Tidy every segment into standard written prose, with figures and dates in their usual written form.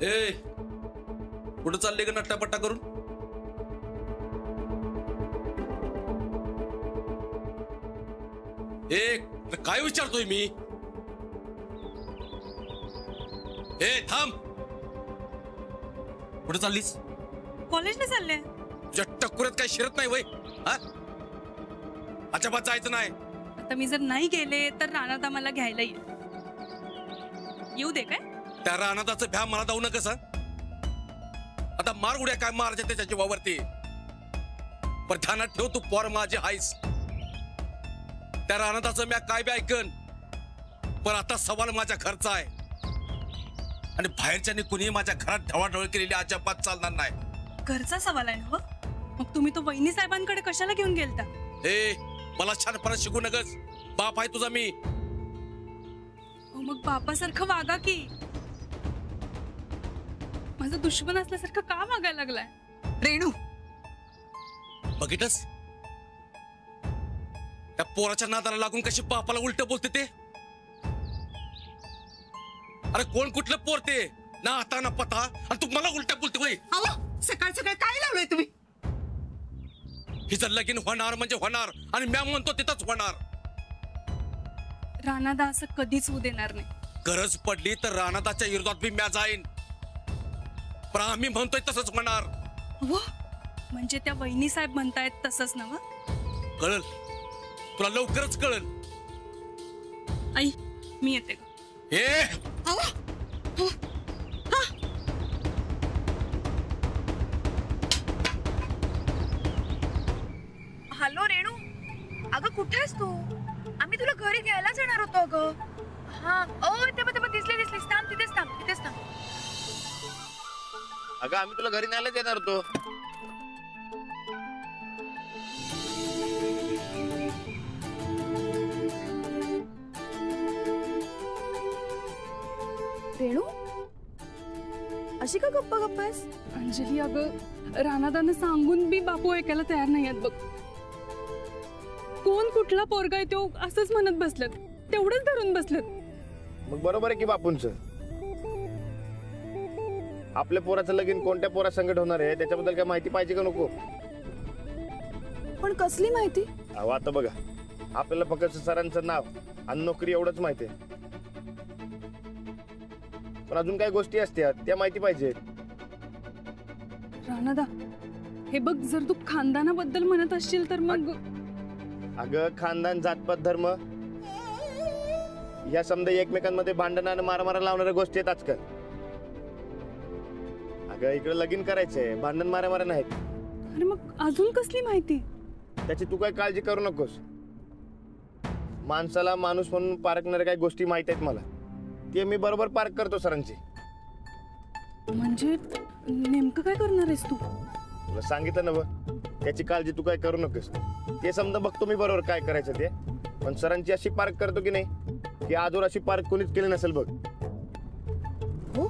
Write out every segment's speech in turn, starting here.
ए कुठं चालले का नट्टापट्टा करून? काय विचारतोय मी? थांब. कुठं चाललीस? कॉलेजला चालले. तुझ्या टक्कुऱ्यात काही शिरत नाही वय? अजिबात जायचं नाही. आता मी जर नाही गेले तर रानात आम्हाला घ्यायला येऊ दे काय? त्या रानादाचं भ्या मला जाऊ नका. आता मार उड्या काय मारायच्या त्याच्या जीवावरती. पण ध्यानात ठेव, तू पोर माझी आहेस. त्या रानादाचं म्या काय बी ऐकन, पण आता सवाल माझ्या घरचा आहे आणि बाहेरच्यानी कुणी माझ्या घरात ढवळाढवळ केलेली अजिबात चालणार नाही. घरचा सवाल आहे ना? मग तुम्ही तो वहिनी साहेबांकडे कशाला घेऊन गेलता? मला छानपणा शिकू नकस. बाप आहे तुझा मी. मग बापासारखं वागा की. माझा दुश्मन असल्यासारखं का वागायला लागलाय? रेणू, बघितस त्या पोराच्या नादाला लागून कशी बापाला उलट बोलते ते. अरे कोण कुठलं पोर ते? ना आता ना पता, आणि तू मला उलट बोलते वय. सकाळ सकाळ काय लावलंय तुम्ही? हिचं लगीन होणार म्हणजे होणार, आणि म्या म्हणतो तिथंच होणार. रानादा असं कधीच होऊ देणार नाही. गरज पडली तर रानादाच्या विरोधात मी म्या जाईन, पण आम्ही म्हणतोय तसंच होणार. म्हणजे त्या वहिनी साहेब म्हणतायत तसंच ना? कळल तुला, लवकरच कळल. आई मी येते. हॅलो रेणू, अगं कुठे आहेस तू? आम्ही तुला घरी घ्यायला जाणार होतो अगं. हा ते दिसले थांब, तिथेच थांब. अगं आम्ही तुला घरी न्यायला येणार होतो. रेणू अशी का गप्पा आहेस? अंजली, अगं रानादानं सांगून बी बापू ऐकायला तयार नाही आहेत बघ. कोण कुठला पोरगा आहे तो असंच म्हणत बसलेत, तेवढंच धरून बसलेत. मग बरोबर आहे की बापूंचं. आपल्या पोराचं लगीन कोणत्या पोरा संकट होणार आहे त्याच्याबद्दल काय माहिती पाहिजे का नको? पण कसली माहिती? अहो आता बघा, आपल्याला फक्त सरांचं नाव आणि नोकरी एवढंच माहिती आहे, पण अजून काही गोष्टी असतात त्या माहिती पाहिजे. रानादा, हे बघ, जर तू खानदानाबद्दल म्हणत असशील तर मग. अगं खानदान, जातपात, धर्म या समजा एकमेकांमध्ये भांडण आणि मारामारा लावणाऱ्या गोष्टी आहेत आजकाल. अगं इकडे लगीन करायचंय, भांडण मारामारा नाहीत. अरे मग अजून कसली माहिती? त्याची तू काय काळजी करू नकोस. माणसाला माणूस म्हणून पारखणाऱ्या काही गोष्टी माहित आहेत मला, ते मी बरोबर पार्क करतो सरांची. म्हणजे नेमकं काय करणार आहेस तू? तुला सांगितलं ना, त्याची काळजी तू काय करू नकोस. ते समजा बघतो मी बरोबर काय करायचं ते, पण सरांची अशी पार्क करतो की नाही की आजवर अशी पार्क कोणीच केली नसेल बघ. हो,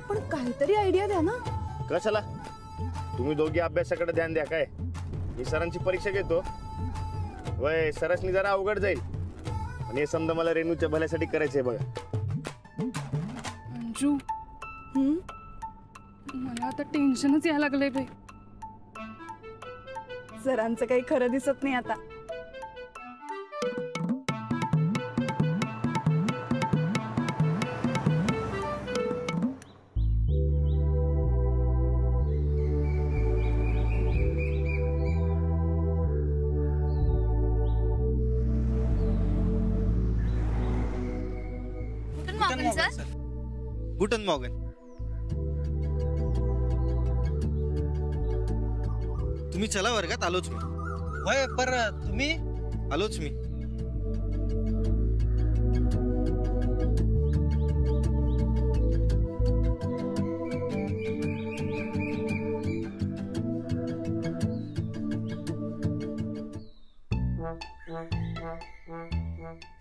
पण काहीतरी आयडिया द्या ना. कशाला? तुम्ही दोघी अभ्यासाकडे ध्यान द्या. काय मी सरांची परीक्षा घेतो. वय सरसनी जरा अवघड जाईल, आणि हे समजा मला रेणूच्या भल्यासाठी करायचंय बघा. अंजू, मला आता टेन्शनच यायला लागलंय बाई. सरांचं काही खरं दिसत नाही आता. गुटन मॉर्गन. तुम्ही चला वर्गात. आलोच मी. होय, पर तुम्ही? आलोच मी.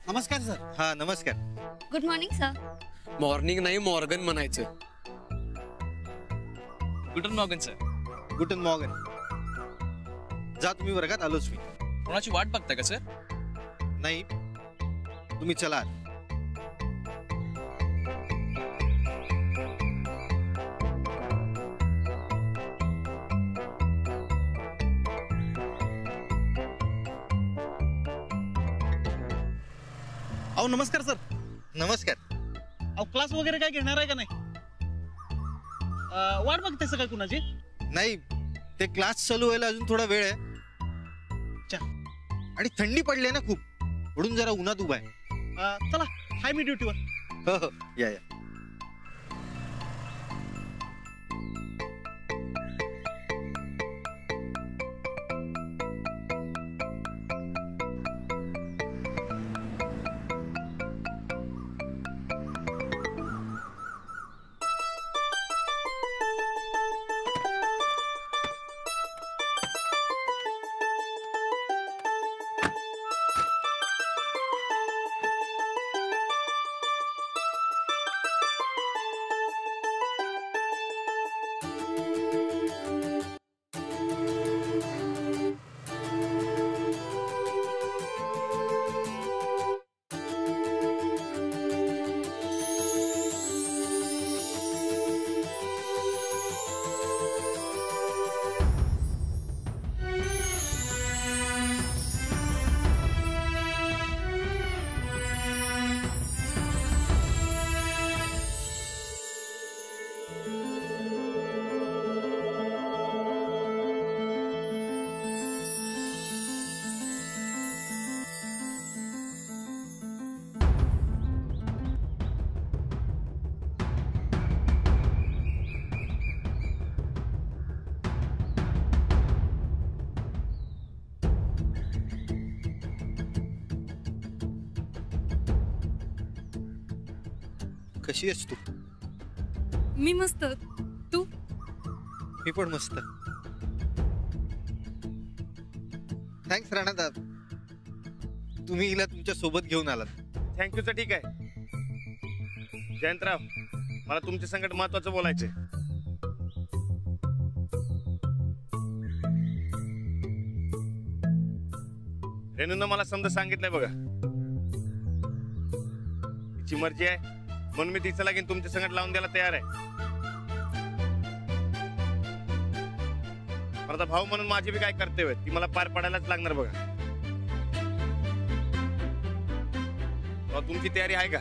नमस्कार सर. हा नमस्कार. Good morning sir. मॉर्निंग नाही, मॉर्गन म्हणायचं. गुटन मॉर्गन सर. गुटन मॉर्गन. जा तुम्ही वर्गात. आलोच मी. कोणाची वाट बघताय का सर? नाही, तुम्ही चला. अहो नमस्कार सर. नमस्कार. अहो क्लास वगैरे काय घेणार आहे का नाही? वाट बघते सगळं कुणाची? नाही, ते क्लास चालू व्हायला अजून थोडा वेळ आहे. आणि थंडी पडली आहे ना खूप, म्हणून जरा उन्हात उभा आहे. चला हाय मी ड्युटीवर. हो हो, या या. कशी आहेस तू? मी मस्त. तू? मी पण मस्त. थँक्स राणादा, तुम्ही हिला तुमच्या सोबत घेऊन आलात. थँक्यूचं ठीक आहे. जयंतराव, मला तुमच्या संकट महत्वाचं बोलायचंय. रेणूनं मला समजा सांगितलंय बघा, तिची मर्जी आहे म्हणून मी तिचं लागेन तुमच्या संकट लावून द्यायला तयार आहे. पण आता भाऊ म्हणून माझी बी काय कर्तव्य ती मला पार पाडायलाच लागणार बघा. तुमची तयारी आहे का?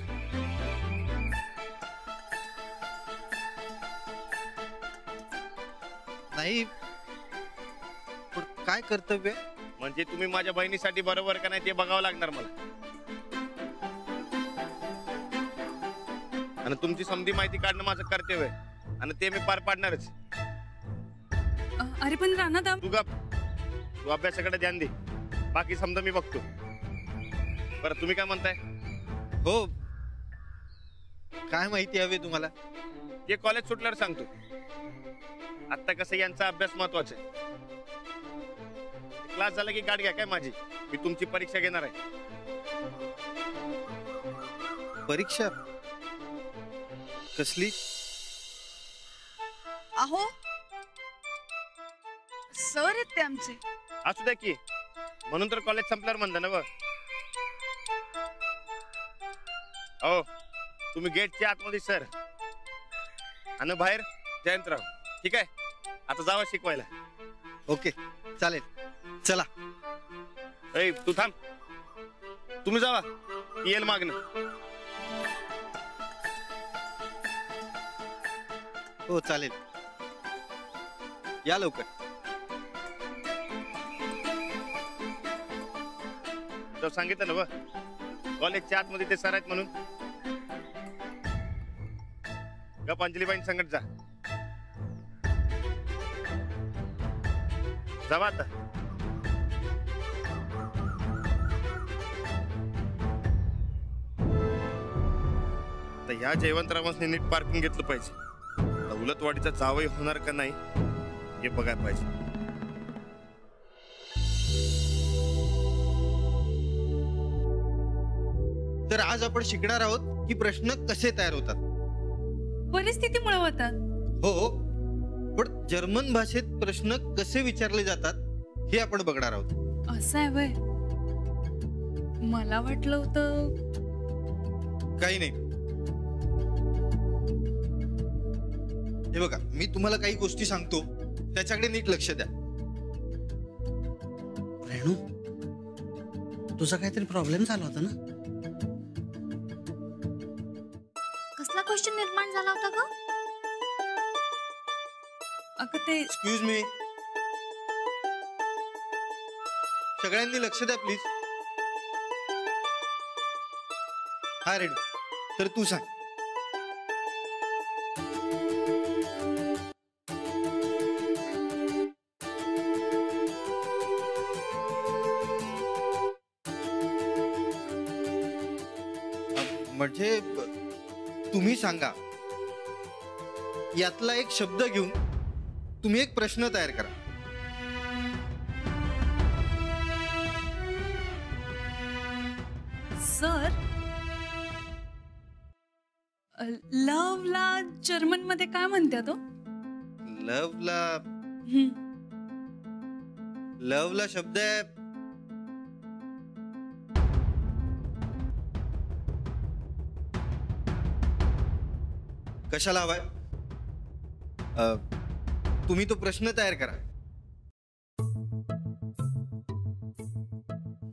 नाही, पण काय कर्तव्य? म्हणजे तुम्ही माझ्या बहिणीसाठी बरोबर का नाही ते बघावं लागणार मला. आणि तुमची समधी माहिती काढणं माझं कर्तव्य आहे आणि ते मी पार पाडणारच. अरे पण राणा तू अभ्यासाकडे ध्यान दे, बाकी समजा मी बघतो. बरं तुम्ही काय म्हणताय? हो, काय माहिती हवी तुम्हाला? ते कॉलेज सुटल्यावर सांगतो. आता कसं यांचा अभ्यास महत्वाचा आहे. क्लास झाला की गाठ घ्या काय माझी, मी तुमची परीक्षा घेणार आहे. परीक्षा कसली? अहो सर आहेत ते आमचे. असू द्या की, म्हणून तर कॉलेज संपल्यावर म्हणता ना. हो, तुम्ही गेटच्या आतमध्ये सर आणि बाहेर जयंतराव. ठीक आहे, आता जावा शिकवायला. ओके चालेल, चला. ए तू थांब, तुम्ही जावा, येईल मागणं. हो चालेल, या लवकर. तो सांगितलं ना कॉलेजच्या आतमध्ये ते सर आहेत म्हणून. गप अंजलीबाईं संगत जा. जावा आता. या जयवंतरावांनी नीट पार्किंग घेतलं पाहिजे. दौलतवाडीचा जावई होणार का नाही हे बघायला पाहिजे. तर आज आपण शिकणार आहोत की प्रश्न कसे तयार होतात. परिस्थितीमुळे होतात. हो, पण जर्मन भाषेत प्रश्न कसे विचारले जातात हे आपण बघणार आहोत. असं आहे वय. मला वाटलं होतं. काही नाही. हे बघा, मी तुम्हाला काही गोष्टी सांगतो, त्याच्याकडे नीट लक्ष द्या. रेणू, तुझा काहीतरी प्रॉब्लेम झाला होता ना? प्रश्न निर्माण झाला होता ग? अगं ते एक्सक्यूज मी, सगळ्यांनी लक्ष द्या प्लीज. हा रेडी, तर तू सांग. म्हणजे तुम्ही सांगा, यातला एक शब्द घेऊन तुम्ही एक प्रश्न तयार करा. सर, लव्हला जर्मन मध्ये काय म्हणतात तो? लवला शब्द आहे कशाला हवाय? तुम्ही तो प्रश्न तयार करा.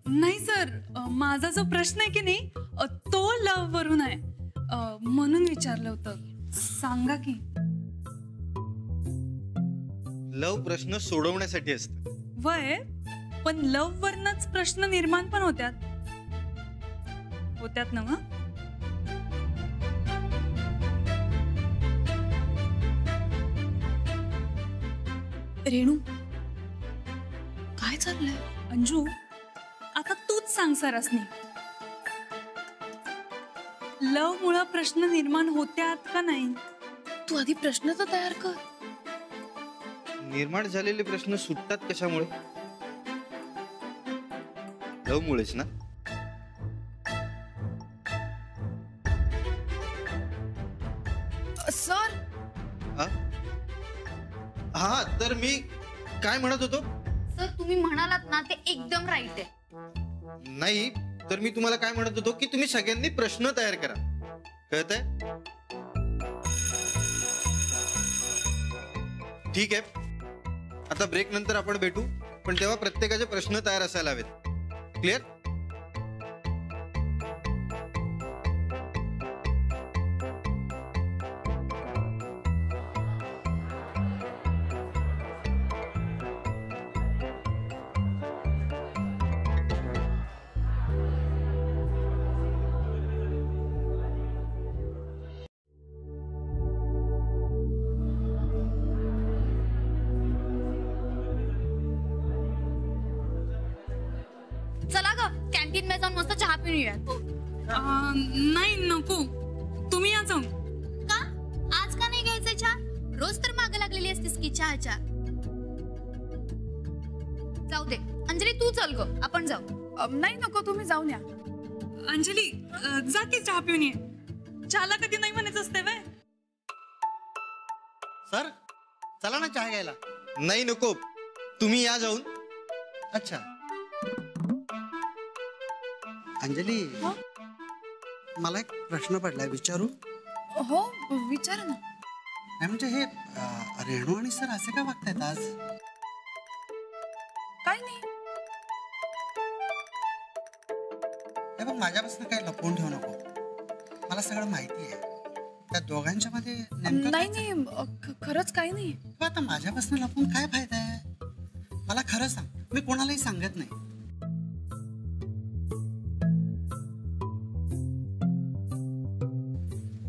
नाही सर, माझा जो प्रश्न आहे की नाही तो लव्ह वरून आहे, म्हणून विचारलं होतं. सांगा की. लव प्रश्न सोडवण्यासाठी असत. वय, पण लव्ह वरनच प्रश्न निर्माण पण होत्यात ना मग. रेणू, काय चाललंय? अंजू, आता तूच सांग सरसनी, लव्ह मुळे प्रश्न निर्माण होत्यात का नाही? तू आधी प्रश्न तर तयार कर. निर्माण झालेले प्रश्न सुटतात कशामुळे? लव मुळेच ना. सर, हा, तर मी काय म्हणत होतो? सर, तुम्ही म्हणालात ना ते एकदम राईट आहे. नाही, तर मी तुम्हाला काय म्हणत होतो की तुम्ही सगळ्यांनी प्रश्न तयार करा. कळतंय? ठीक आहे, आता ब्रेक नंतर आपण भेटू, पण तेव्हा प्रत्येकाचे प्रश्न तयार असायला हवेत. क्लिअर? चला ग, कॅन्टीन मध्ये जाऊन मस्त चहा पिऊन येऊया. नाही, नको, तुम्ही या जाऊन. का? आज का नाही घ्यायचं चहा? रोज तर मागे लागलेली असतेस की चहाच्या. जाऊ दे अंजली, तू चल ग, आपण जाऊ. नाही, नको, तुम्ही जाऊन या. अंजली, जा की चहा पिऊन ये. चहाला कधी नाही म्हणायचं असते वय. सर, चला ना चहा घ्यायला. नाही, नको, तुम्ही या जाऊन. अच्छा अंजली, मला एक प्रश्न पडलाय, विचारू? हो, विचारा ना. नाही म्हणजे हे रेणू आणि सर असे का वागतायत आज? काय नाही. हे बघ, माझ्यापासून काही लपवून ठेवू नको, मला सगळं माहिती आहे. त्या दोघांच्या मध्ये नेमकं नाही, खरंच काही नाही. आता माझ्यापासून लपवून काय फायदा आहे? मला खरं सांग, मी कोणालाही सांगत नाही.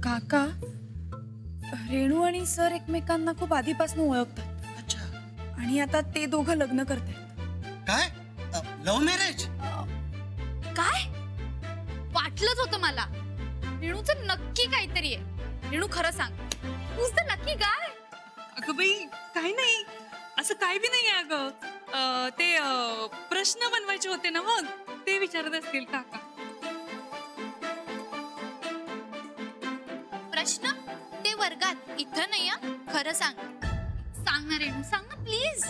काका, रेणू आणि सर एकमेकांना खूप आधीपासून ओळखतात. अच्छा. आणि आता ते दोघं लग्न करतात. काय? Love marriage? काय? वाटलंच होतं मला. रेणूचं नक्की काहीतरी आहे. रेणू, खरं सांग, तुझं नक्की काय? अगं बाई, काही नाही, असं काय बी नाही. अगं, ते प्रश्न बनवायचे होते ना, मग ते विचारत असतील काका. प्रश्न ते वर्गात, इथं नाही. खरं सांग. सांग ना रेणू, सांग ना प्लीज.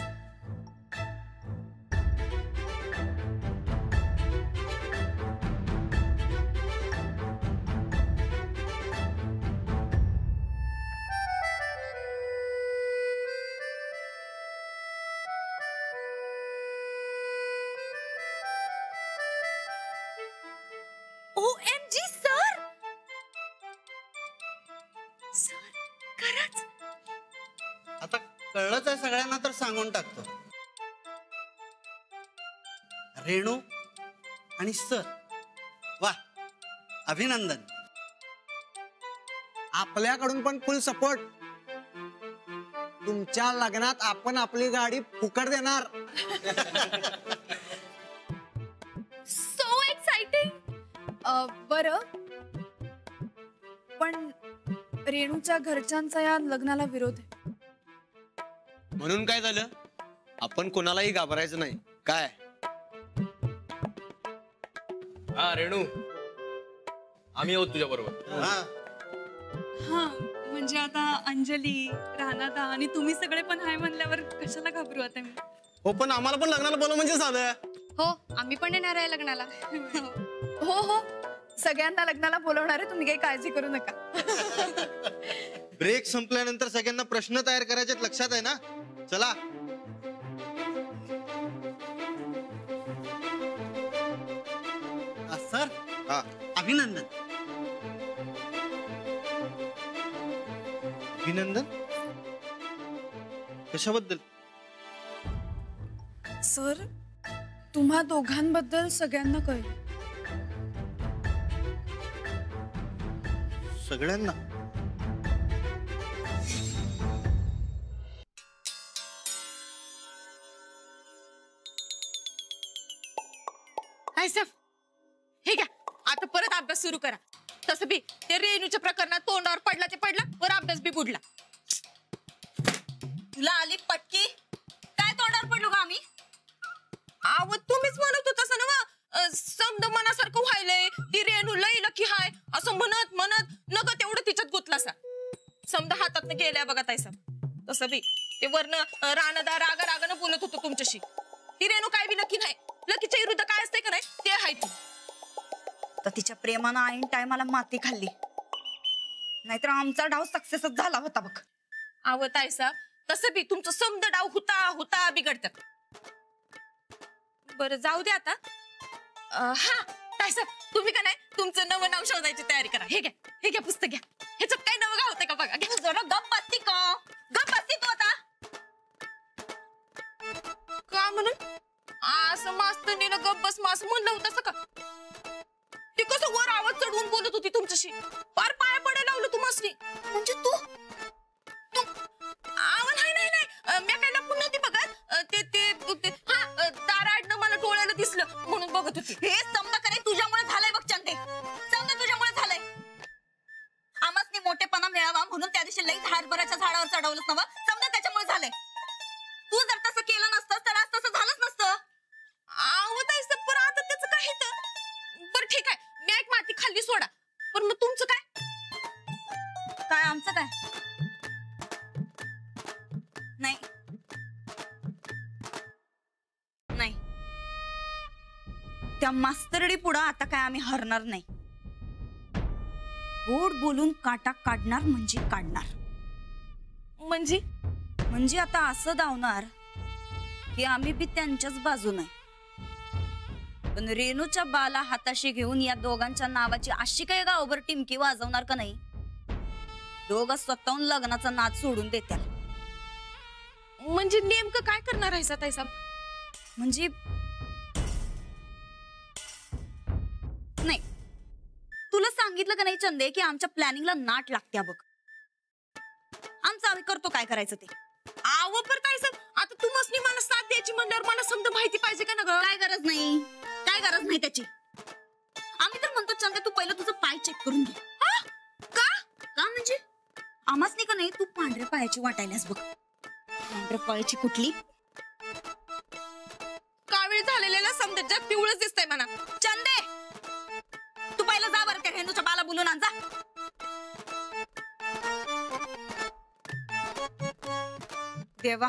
OMG सर, इथल्या सगळ्यांना तर सांगून टाकतो, रेणू आणि सर, वा, अभिनंदन. आपल्याकडून पण फुल सपोर्ट. तुमच्या लग्नात आपण आपली गाडी फुकट देणार. So exciting. बरं, पण रेणूच्या घरच्यांचा या लग्नाला विरोध आहे. म्हणून काय झालं? आपण कोणालाही घाबरायचं नाही काय? हा रेणू, आम्ही आहोत तुझ्या बरोबर. हा म्हणजे आता अंजली, राणादा आणि तुम्ही सगळे पण हाय म्हणल्यावर कशाला घाबरू आता मी. हो, पण आम्हाला पण लग्नाला बोलव म्हणजे झालं. हो, आम्ही पण येणार आहे लग्नाला. हो हो, सगळ्यांना लग्नाला बोलवणार आहे, तुम्ही काही काळजी करू नका. ब्रेक संपल्यानंतर सगळ्यांना प्रश्न तयार करायचे लक्षात आहे ना? चला. सर, हा, अभिनंदन. अभिनंदन कशाबद्दल? सर, तुम्हा दोघांबद्दल सगळ्यांना कळलं. सगळ्यांना? हाय साहेब, हे घ्या, आता परत अभ्यास सुरू करा. तसं बी ते रेणूच्या प्रकरणात तोंडावर पडला ते पडला, वर अभ्यास बी बुडला. तुला आली पटकी, काय तोंडावर पडलो का आम्ही? आव तुम्हीच म्हणत होता असं ना, समद मनासारखं व्हायलंय, ती रेणू लई लकी हाय असं म्हणत म्हणत नग तेवढं तिच्यात गुतलासा. समद हातात गेल्या बघा ताई साहेब. तसं बी ते वरन रानदा रागानं बोलत होतो तुमच्याशी. ती रेणू काय बी लकी नाही, लकीच्या विरुद्ध काय असते का नाही ते आहे ती. तर तिच्या प्रेमानं आईन टायमाला माती खाल्ली, नाहीतर आमचा डाव सक्सेसच झाला होता बघ. आव ताई साहेब, तसं बी तुमचं समद डाव हुता बिघडतात. बरं जाऊ दे आता. हा ताई साहेब, तुम्ही का नाही तुमचं नवं नाव शोधायची तयारी करा. हे घ्या पुस्तक घ्या. ह्याच्यात काही नवं गाव होतंय का बघा. घ्या जरा. गप्प बसती का? गप्प बसती तू आता का म्हणून असं मास्तनीनं गप्प बस मास म्हणलं होतं असं का? ती कसं वर आवाज चढवून बोलत होती तुमच्याशी, पार पाया पडायला लावलं तू मासनी. म्हणजे तू नाही मी काय लपून नव्हती बघत. ते दाराडनं मला डोळ्याला दिसलं म्हणून बघत होती. हे समजा का नाही तुझ्यामुळे झालंय बघ चंदे, समजा तुझ्यामुळे झालंय. आम्हासनी मोठेपणा मिळावा म्हणून त्या दिवशी लई हरभऱ्याच्या झाडावर चढवलंच नवं, समजा त्याच्यामुळे झालंय. तू जर तसं केलं नसतं तर आज तसं झालंच नसतं. पण आता त्याचं काय तर बरं ठीक आहे, मी एक माती खाल्ली सोडा, पण मग तुमचं काय? काय आमचं काय नाही नाही, त्या मास्तरडी पुढं आता काय आम्ही हरणार नाही. गोड बोलून काटा काढणार म्हणजे काढणार. म्हणजे आता असं धावणार की आम्ही बी त्यांच्याच बाजून आहे. पण रेणूच्या बाला हाताशी घेऊन या दोघांच्या नावाची अशी काय गावभर टिमकी वाजवणार का नाही? दोघं स्वतःहून लग्नाचा नाद सोडून देत्या. म्हणजे नेमकं काय करणार आहे ताई साहेब? म्हणजे नाही, तुला सांगितलं का नाही चंदे की आमच्या प्लॅनिंगला नाट लागत्या बघ. आमचं आम्ही करतो काय करायचं ते. आव पर ताई साहेब, आता तू मसनी मला साथ द्यायची म्हणल्यावर मला समजा माहिती पाहिजे का ना ग? काय गरज नाही, काय गरज नाही त्याची. आम्ही तर म्हणतो चंदे तू पहिलं तुझं पाय चेक करून घे. का म्हणजे आम्हासनी का नाही तू पांढऱ्या पायाची वाटायलास बघ. पांढऱ्या पायाची कुठली? कावीळ झालेल्या समजा जग पिवळच दिसतंय म्हणा. चंदे तू पहिलं जा बरं त्या रेणूच्या बाला बोलून आण जा. देवा,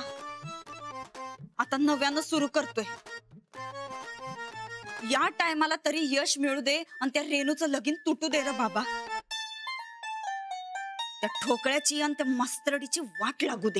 आता नव्यानं सुरू करतोय. या टायमाला तरी यश मिळू दे आणि त्या रेणूचं लगीन तुटू दे रे बाबा. त्या ठोकळ्याची आणि त्या मास्तरडीची वाट लागू दे.